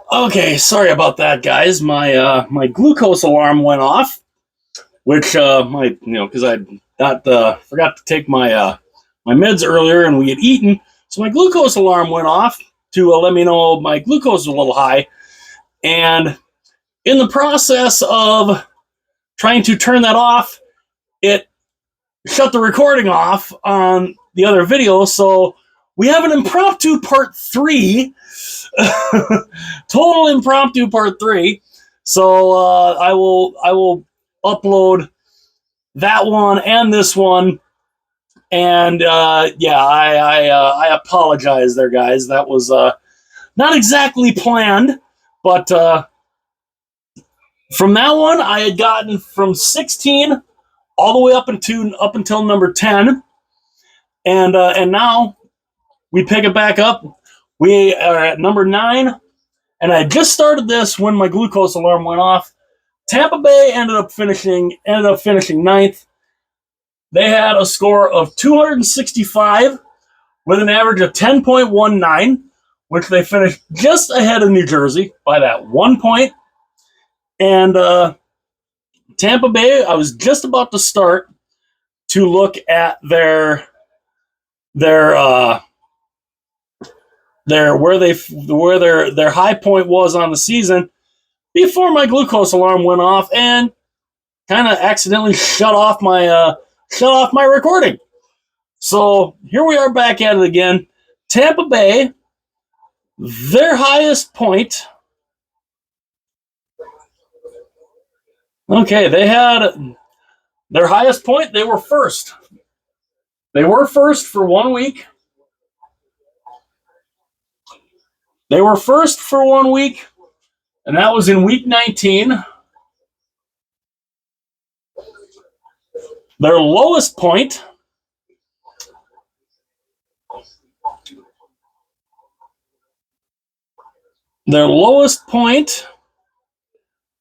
Okay, sorry about that, guys. My glucose alarm went off, which because I not forgot to take my meds earlier, and we had eaten, so my glucose alarm went off to let me know my glucose was a little high. And in the process of trying to turn that off, it shut the recording off on the other video. So we have an impromptu part 3. Total impromptu part 3. So I will upload that one and this one. And I apologize there, guys. That was not exactly planned, but from that one I had gotten from 16 all the way up until number 10, and now we pick it back up. We are at number 9, and I just started this when my glucose alarm went off. Tampa Bay ended up finishing ninth. They had a score of 265 with an average of 10.19, which they finished just ahead of New Jersey by that 1 point. And Tampa Bay, I was just about to start to look at their where their high point was on the season before my glucose alarm went off and kind of accidentally shut off my recording. So here we are back at it again. Tampa Bay, their highest point. Okay, they had their highest point. They were first. They were first for 1 week. They were first for 1 week, and that was in week 19. Their lowest point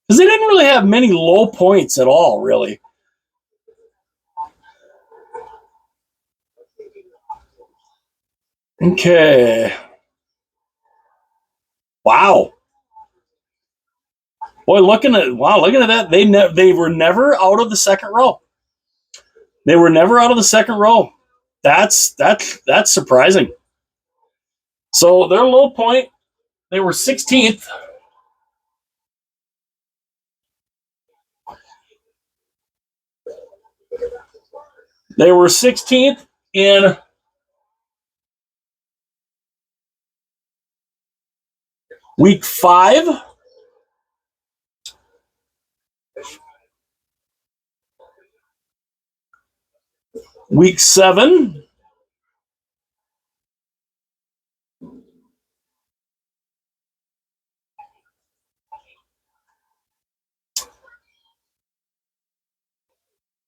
because they didn't really have many low points at all, really. Okay. Wow. Boy, looking at that, they were never out of the second row. They were never out of the second row. That's surprising. So their low point, they were 16th. They were 16th in week 5. Week 7.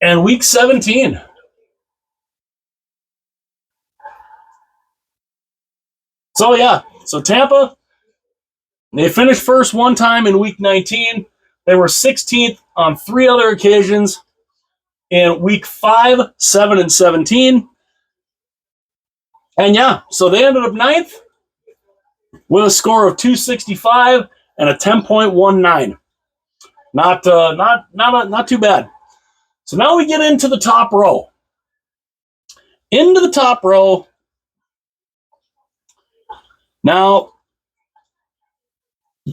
And week 17. So yeah, so Tampa, they finished first one time in week 19. They were 16th on 3 other occasions in week 5, 7, and 17. And yeah, so they ended up 9th with a score of 265 and a 10.19. Not too bad. So now we get into the top row. Into the top row. Now,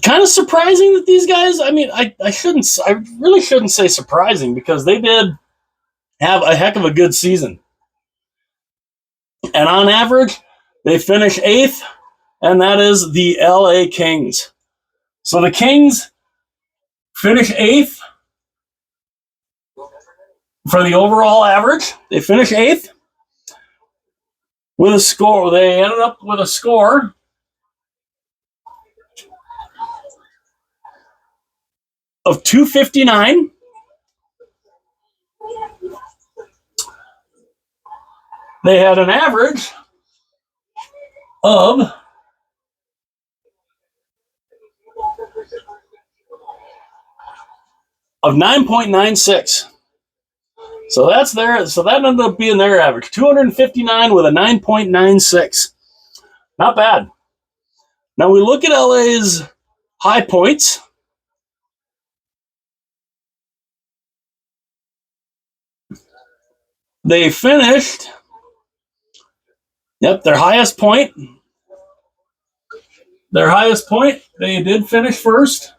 kind of surprising that these guys, I mean, I really shouldn't say surprising, because they did have a heck of a good season. And on average, they finish 8th, and that is the LA Kings. So the Kings finish 8th for the overall average. They finish 8th with a score. They ended up with a score of 259. They had an average of 9.96. So that ended up being their average. 259 with a 9.96. Not bad. Now we look at LA's high points. They finished, yep, their highest point. Their highest point, they did finish first.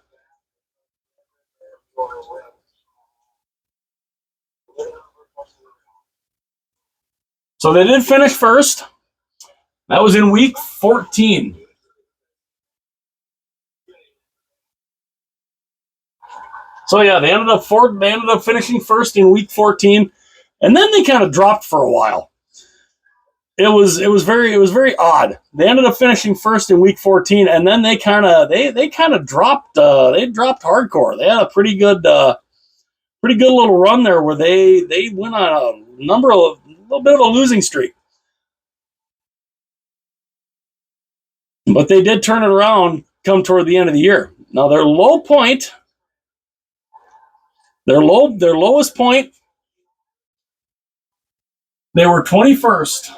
So they did finish first. That was in week 14. So yeah, they ended up finishing first in week 14, and then they kind of dropped for a while. It was very odd. They ended up finishing first in week 14, and then they kind of dropped. They dropped hardcore. They had a pretty good little run there where they went on a little bit of a losing streak. But they did turn it around come toward the end of the year. Now their low point, their lowest point, they were 21st.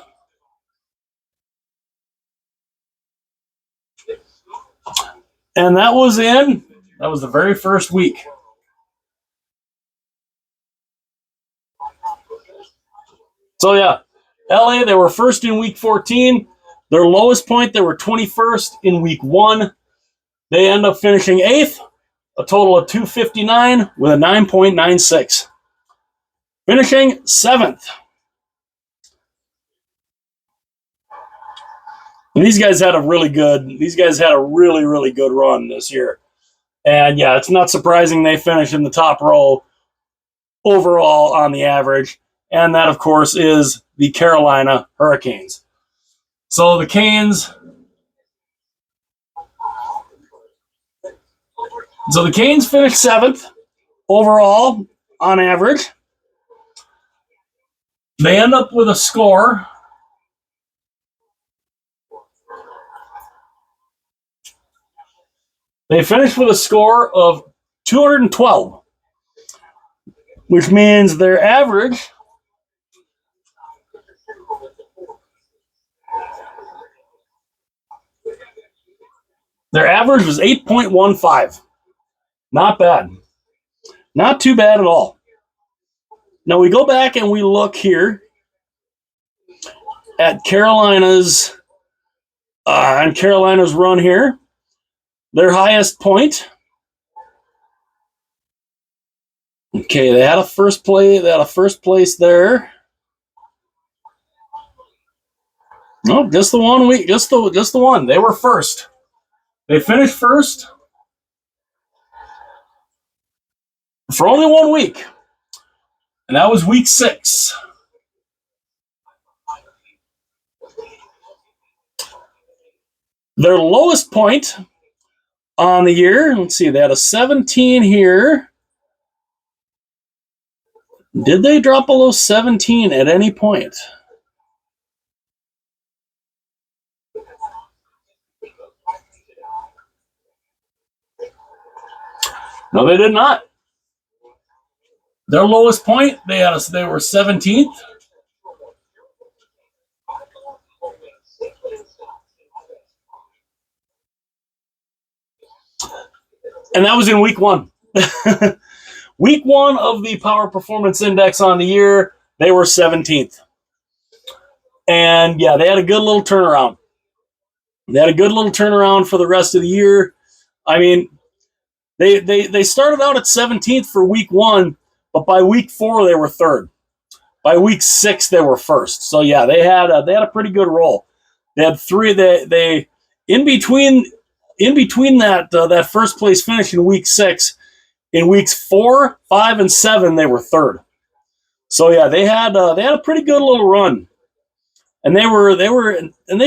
And that was the very first week. So yeah, LA, they were first in week 14. Their lowest point, they were 21st in week 1. They end up finishing 8th, a total of 259 with a 9.96. Finishing 7th. And these guys had a really good run this year. And yeah, it's not surprising they finished in the top row overall on the average. And that, of course, is the Carolina Hurricanes. So the Canes finished 7th overall on average. They end up with a score They finished with a score of 212, which means their average was 8.15. Not bad. Not too bad at all. Now we go back and we look here at Carolina's run here. Their highest point. Okay, they had a first place there. No, just the 1 week, just the one. They were first. They finished first for only 1 week. And that was week 6. Their lowest point on the year, let's see, they had a 17 here. Did they drop below 17 at any point? No, they did not. Their lowest point, they were 17th. And that was in week 1. Week 1 of the Power Performance Index on the year, they were 17th. And yeah, they had a good little turnaround. They had a good little turnaround for the rest of the year. I mean, they started out at 17th for week 1, but by week 4 they were 3rd. By week 6 they were 1st. So yeah, they had a pretty good roll. They had 3. They in between that first place finish in week 6. In weeks 4, 5, and 7, they were 3rd. So yeah, they had a pretty good little run, and they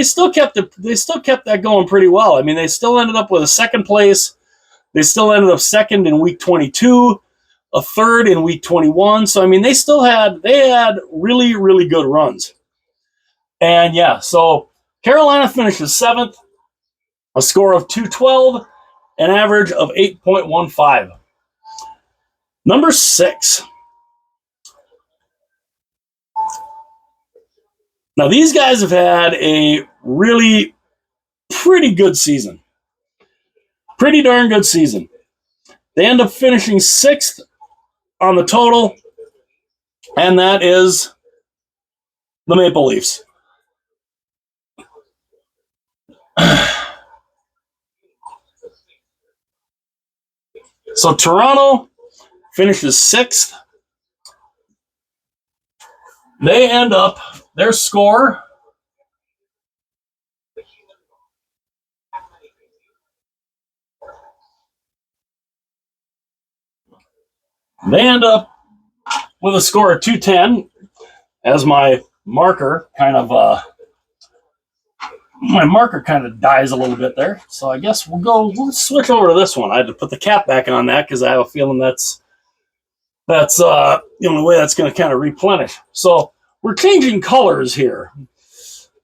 still kept that going pretty well. I mean, they still ended up with a 2nd place. They still ended up 2nd in week 22, a 3rd in week 21. So I mean, they had really, really good runs. And yeah, so Carolina finishes 7th, a score of 212, an average of 8.15. Number 6. Now, these guys have had a really pretty good season. Pretty darn good season. They end up finishing 6th on the total, and that is the Maple Leafs. So Toronto finishes 6th. They end up, their score, they end up with a score of 210, as my marker kind of dies a little bit there. So I guess we'll switch over to this one. I had to put the cap back on that because I have a feeling that's the only way that's going to kind of replenish. So we're changing colors here.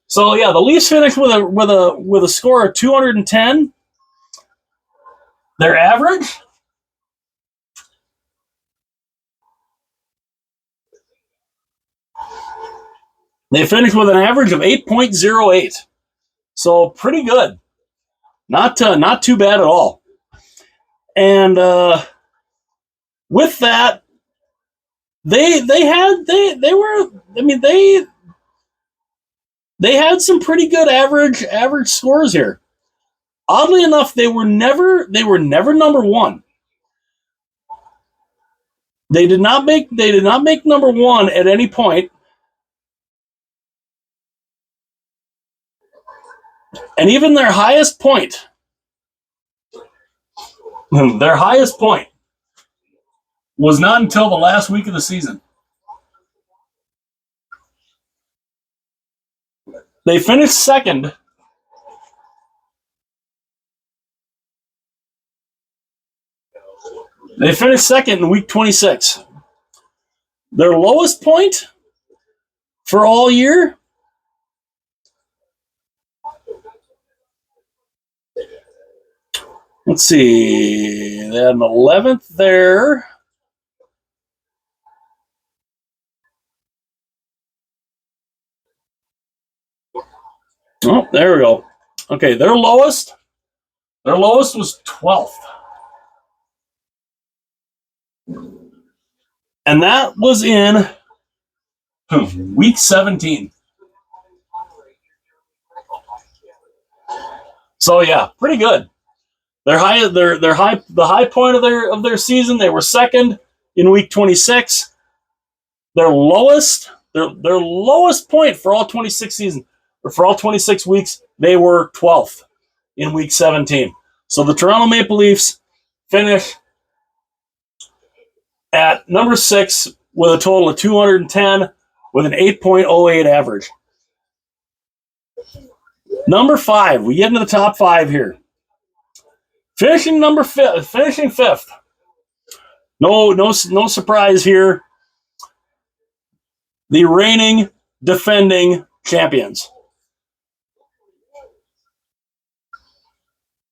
So yeah, the Leafs finished with a score of 210. Their average, they finished with an average of 8.08. So pretty good. Not too bad at all. And with that, they had some pretty good average scores here. Oddly enough, they were never number one. They did not make number one at any point. And even their highest point was not until the last week of the season. They finished second. They finished second in week 26. Their lowest point for all year, let's see, they had an 11th there. Oh, there we go. Okay, their lowest was 12th. And that was in week 17. So yeah, pretty good. The high point of their season, they were second in week 26. Their lowest point for all 26 seasons, or for all 26 weeks, they were 12th in week 17. So the Toronto Maple Leafs finish at number 6 with a total of 210 with an 8.08 average. Number 5, we get into the top 5 here. Finishing 5th. No surprise here. The reigning defending champions.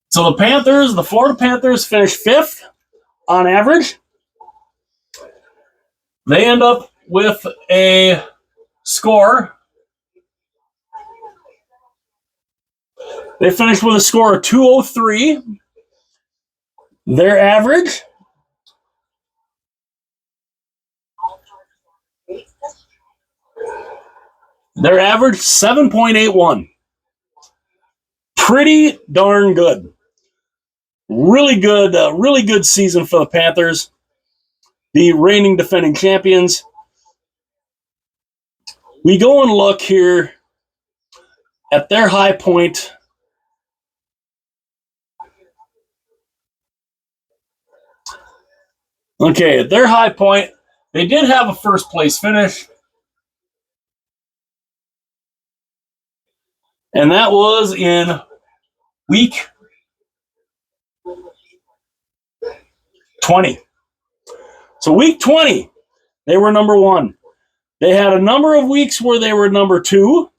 So the Florida Panthers finished 5th on average. They end up with a score. They finished with a score of 203. Their average, Their average 7.81. Pretty darn good. Really good season for the Panthers, the reigning defending champions. We go and look here at their high point. Okay, at their high point, they did have a first place finish. And that was in week 20. So week 20, they were number 1. They had a number of weeks where they were number 2.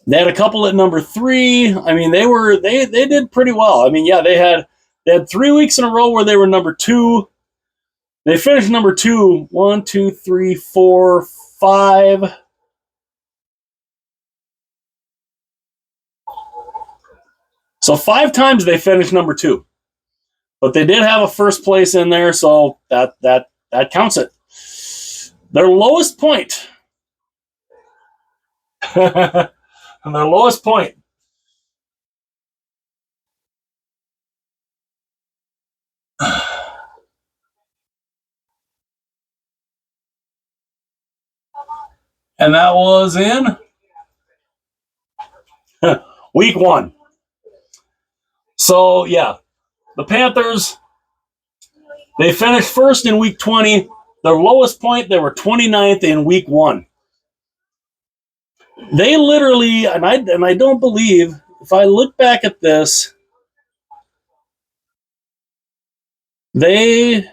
They had a couple at number 3. I mean, they did pretty well. I mean, yeah, they had 3 weeks in a row where they were number 2. They finished number 2, 1, 2, 3, 4, 5. So 5 times they finished number 2. But they did have a first place in there, so that counts it. Their lowest point. Their lowest point. And that was in week 1. So, yeah, the Panthers, they finished first in week 20. Their lowest point, they were 29th in week 1. They literally, and I don't believe, if I look back at this, they,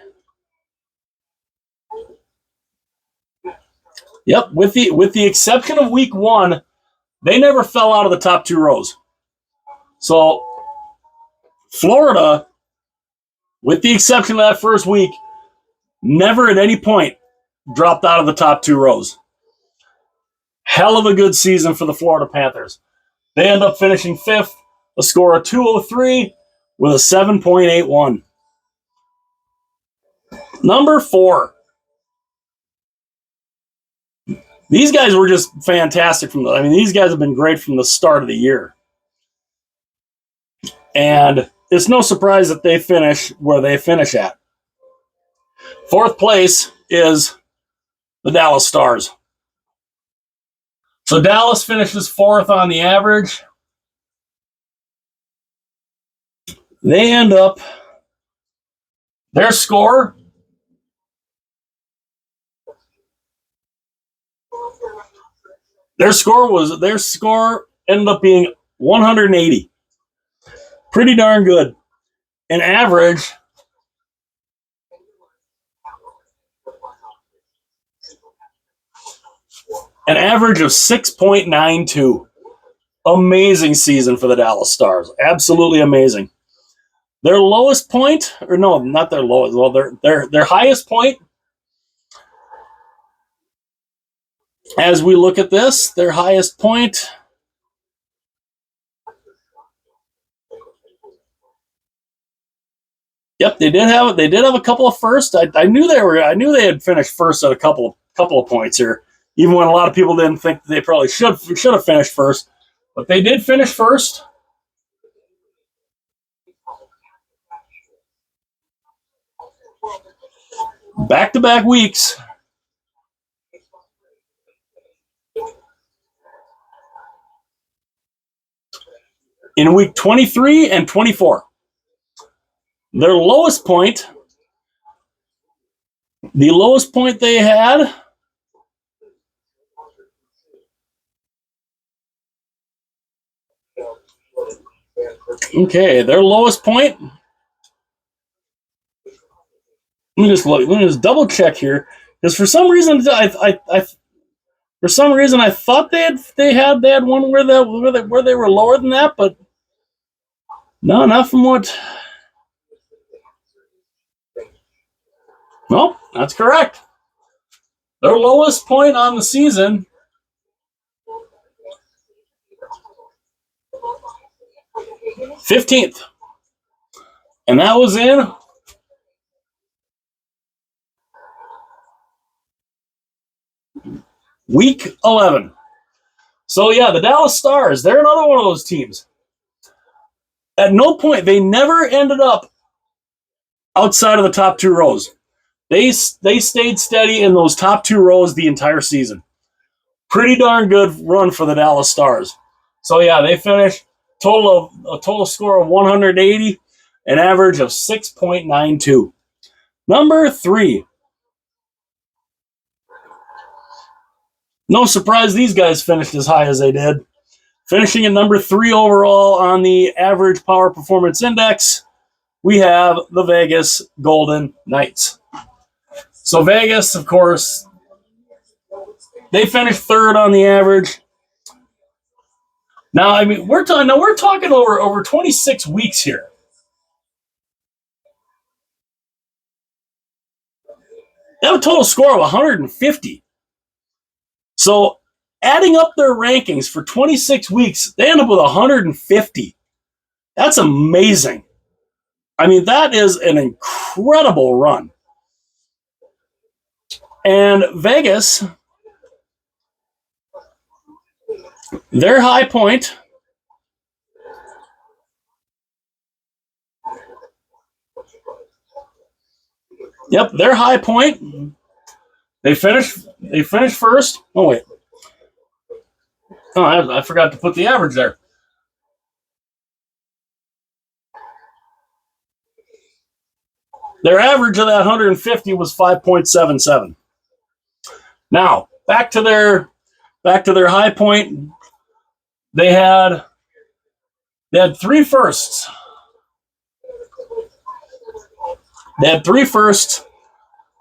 yep, with the exception of week 1, they never fell out of the top 2 rows. So Florida, with the exception of that first week, never at any point dropped out of the top 2 rows. Hell of a good season for the Florida Panthers. They end up finishing 5th, a score of 203 with a 7.81. Number 4. These guys were just fantastic these guys have been great from the start of the year. And it's no surprise that they finish where they finish at. 4th place is the Dallas Stars. So Dallas finishes 4th on the average. They end up, their score ended up being 180. Pretty darn good. An average of 6.92. Amazing season for the Dallas Stars. Absolutely amazing. Their lowest point, or no, not their lowest. Well, their highest point. As we look at this, their highest point. Yep, they did have a couple of firsts. I knew they had finished first at a couple of points here, even when a lot of people didn't think they probably should have finished first. But they did finish first. Back-to-back weeks. In week 23 and 24. Their lowest point, the lowest point they had, okay, their lowest point, let me just double check here, because for some reason I thought they had one where they were lower than that, but no, not from what. No, that's correct. Their lowest point on the season, #15th, and that was in week 11. So yeah, the Dallas Stars, they're another one of those teams. At no point, they never ended up outside of the top 2 rows. They stayed steady in those top 2 rows the entire season. Pretty darn good run for the Dallas Stars. So yeah, they finished a total score of 180, an average of 6.92. Number 3. No surprise these guys finished as high as they did. Finishing at number 3 overall on the average power performance index, we have the Vegas Golden Knights. So Vegas, of course, they finished 3rd on the average. Now, we're talking over 26 weeks here. They have a total score of 150. So, adding up their rankings for 26 weeks, they end up with 150. That's amazing. I mean, that is an incredible run. And Vegas, their high point, yep, their high point, they finished first. Oh, wait. Oh, I forgot to put the average there. Their average of that 150 was 5.77. Now, back to their high point, they had three firsts. They had three firsts.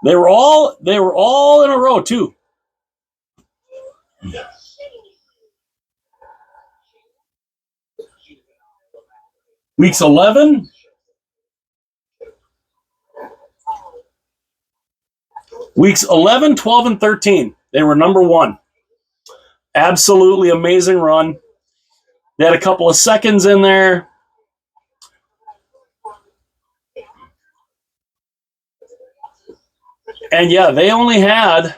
They were all in a row too. Weeks 11, weeks 11, 12, and 13. They were number one. Absolutely amazing run. They had a couple of seconds in there. And yeah, they only had,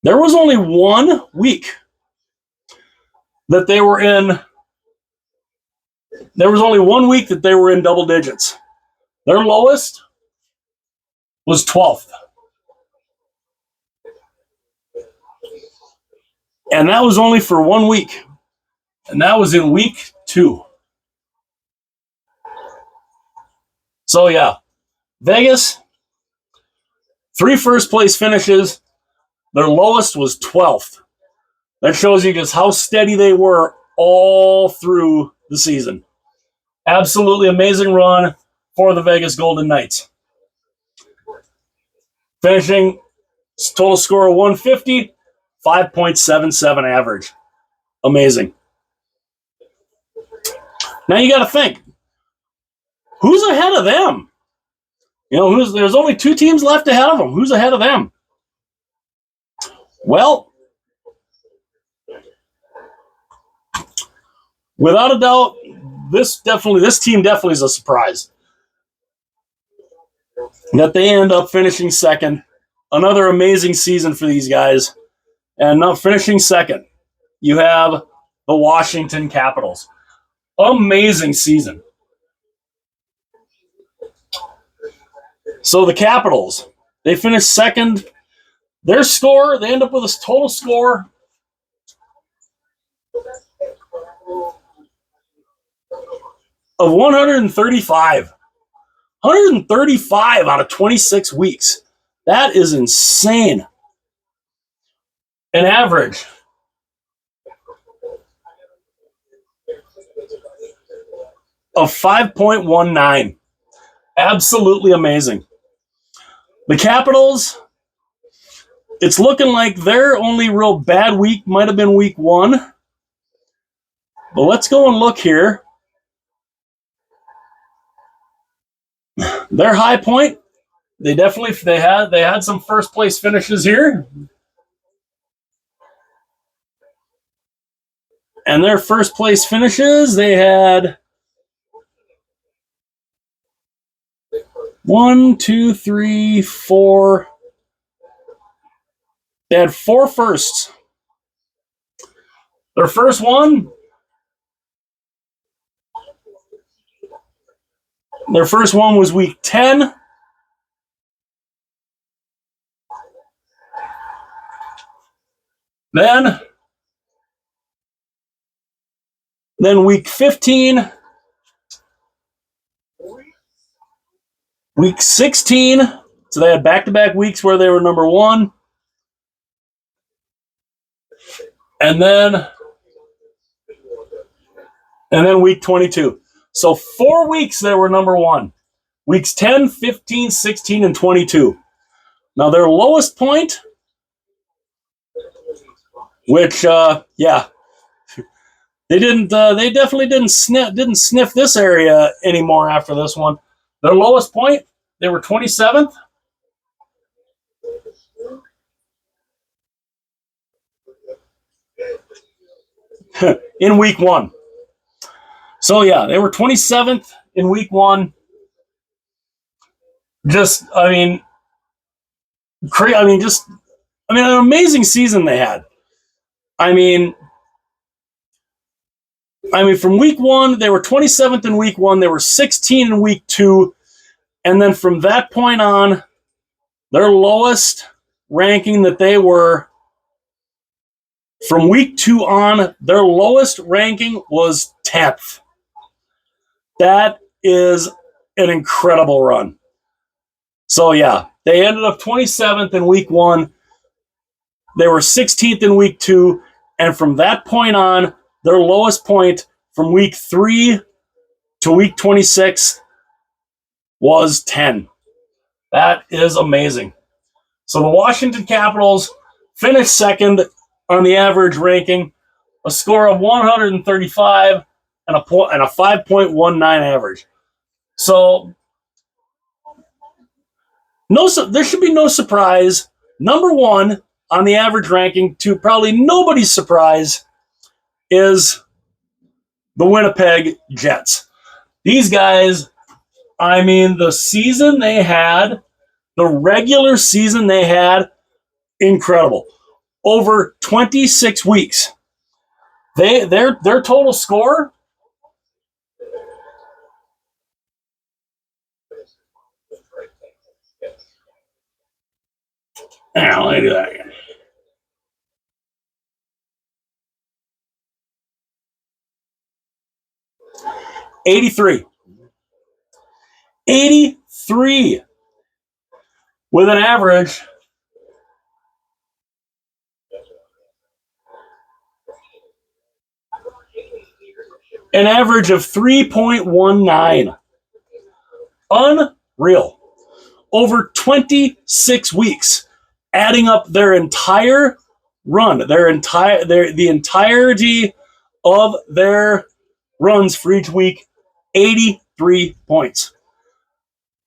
there was only 1 week that they were in, there was only 1 week that they were in double digits. Their lowest was 12th. And that was only for 1 week. And that was in week 2. So yeah, Vegas, 3 first place finishes. Their lowest was 12th. That shows you just how steady they were all through the season. Absolutely amazing run for the Vegas Golden Knights. Finishing total score of 150, 5.77 average. Amazing. Now you got to think, who's ahead of them? You know, there's only 2 teams left ahead of them. Who's ahead of them? Well, without a doubt, this team definitely is a surprise. That they end up finishing second. Another amazing season for these guys. And now finishing second, you have the Washington Capitals. Amazing season. So the Capitals, they finished second. Their score, they end up with a total score of 135. 135 out of 26 weeks. That is insane. An average of 5.19. Absolutely amazing. The Capitals, it's looking like their only real bad week might have been week 1. But let's go and look here. Their high point, they had some first place finishes here. And their first place finishes, they had 1, 2, 3, 4. They had 4 firsts. Their first one was week 10. Then week 15. Week 16. So they had back-to-back weeks where they were number 1. And then week 22. So 4 weeks they were number 1. Weeks 10, 15, 16, and 22. Now their lowest point, which they definitely didn't sniff this area anymore after this one. Their lowest point, they were 27th. in week 1. So yeah, they were 27th in week 1. Just, I mean, an amazing season they had. I mean, from week 1, they were 27th in week 1. They were 16 in week 2. And then from that point on, their lowest ranking that they were from week 2 on, their lowest ranking was 10th. That is an incredible run. So yeah, they ended up 27th in week 1. They were 16th in week 2. And from that point on, their lowest point from week 3 to week 26 was 10. That is amazing. So the Washington Capitals finished second on the average ranking, a score of 135 and a 5.19 average. So there should be no surprise. Number 1 on the average ranking, to probably nobody's surprise, is the Winnipeg Jets. These guys, the season they had, the regular season they had, incredible. Over 26 weeks. Their total score, let me do that again. 83. 83 with an average of 3.19. Unreal. Over 26 weeks, adding up their entire run, the entirety of their runs for each week, 83 points.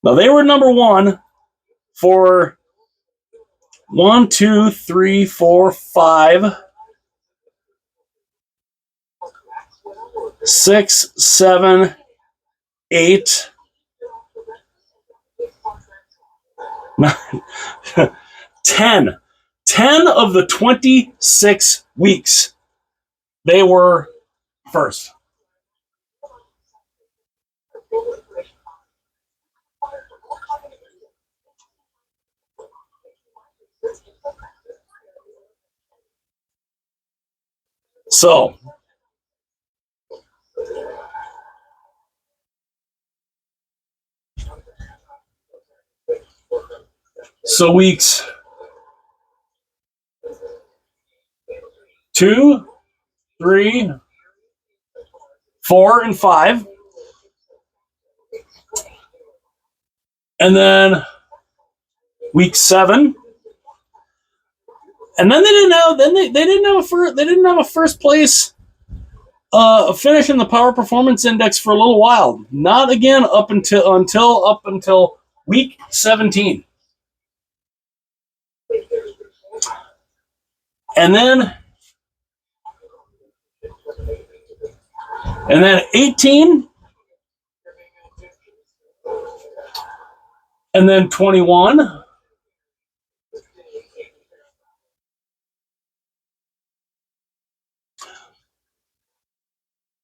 Now they were number 1 for 1, 2, 3, 4, 5, 6, 7, 8, 9, 10. 10 of the 26 weeks, they were first. So, weeks 2, 3, 4, and 5. And then week 7. And then they didn't have a first place finish in the Power Performance Index for a little while. Not again up until week 17. And then 18, and then 21,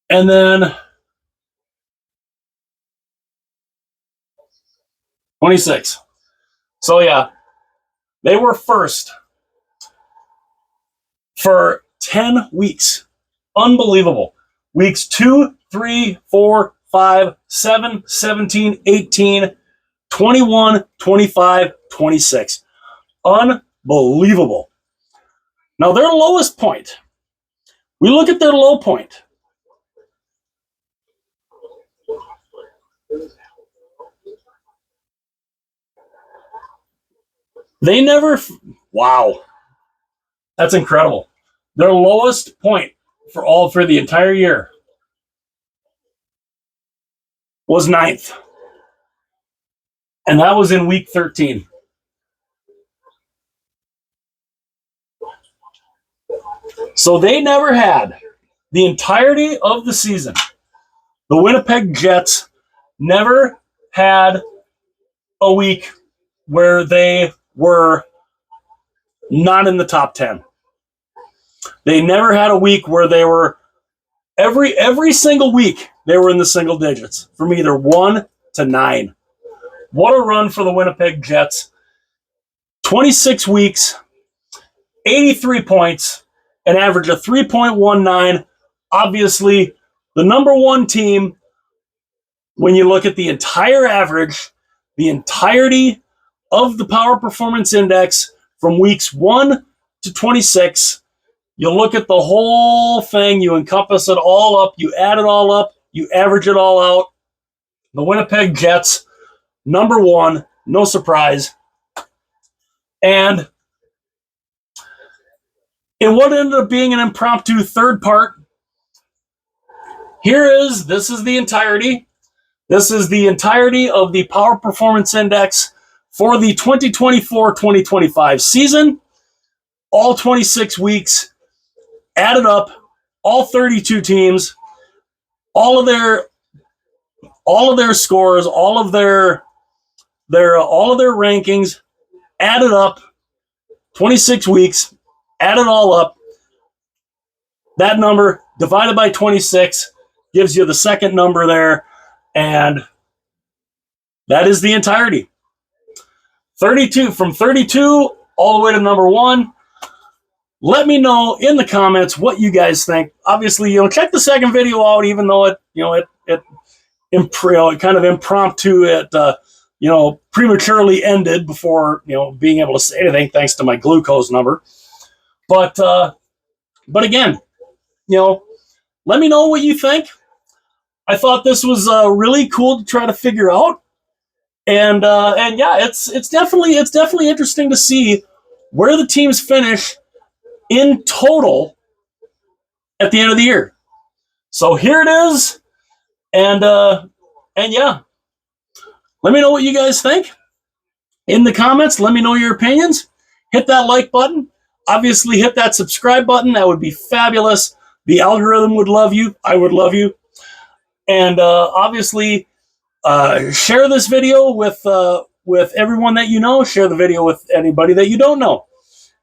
and then 26. So yeah, they were first for 10 weeks. Unbelievable. Weeks 2, 3, 4, 5, 7, 17, 18, 21, 25, 26. Unbelievable. Now their lowest point, we look at their low point. They never, wow, that's incredible. Their lowest point for the entire year was 9th. And that was in week 13. So they never had the entirety of the season, the Winnipeg Jets never had a week where they were not in the top 10. They never had a week where they were every single week they were in the single digits from either 1 to 9. What a run for the Winnipeg Jets. 26 weeks, 83 points, an average of 3.19. Obviously, the number one team when you look at the entire average, the entirety of the Power Performance Index from weeks 1 to 26. You look at the whole thing, you encompass it all up, you add it all up, you average it all out. The Winnipeg Jets, number one, no surprise. And in what ended up being an impromptu third part, this is the entirety. This is the entirety of the Power Performance Index for the 2024-2025 season. All 26 weeks, added up, all 32 teams, all of their scores, all of their rankings, added up, 26 weeks, add it all up. That number divided by 26 gives you the second number there, and that is the entirety. 32 from 32 all the way to number one. Let me know in the comments what you guys think. Obviously, check the second video out, even though it kind of impromptu, prematurely ended before being able to say anything, thanks to my glucose number. But again, let me know what you think. I thought this was really cool to try to figure out, and yeah, it's definitely interesting to see where the teams finish in total at the end of the year. So here it is, and yeah, let me know what you guys think in the comments. Let me know your opinions. Hit that like button. Obviously, hit that subscribe button. That would be fabulous. The algorithm would love you. I would love you. And obviously, share this video with everyone that you know. Share the video with anybody that you don't know.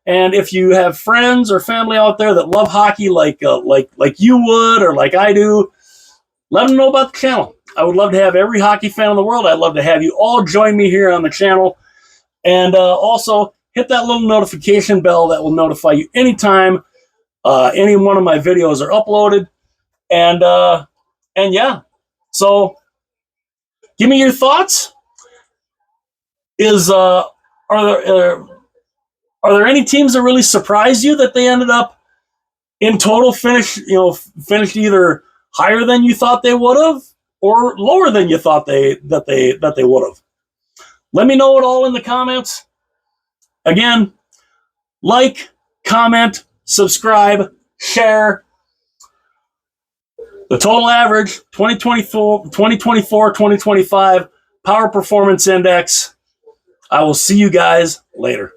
And if you have friends or family out there that love hockey like you would or like I do, let them know about the channel. I would love to have every hockey fan in the world. I'd love to have you all join me here on the channel. And also, hit that little notification bell that will notify you anytime any one of my videos are uploaded. And yeah, so give me your thoughts. Are there any teams that really surprised you that they ended up in total finished either higher than you thought they would have or lower than you thought they would have? Let me know it all in the comments. Again, like, comment, subscribe, share. The total average 2024-2025 Power Performance Index. I will see you guys later.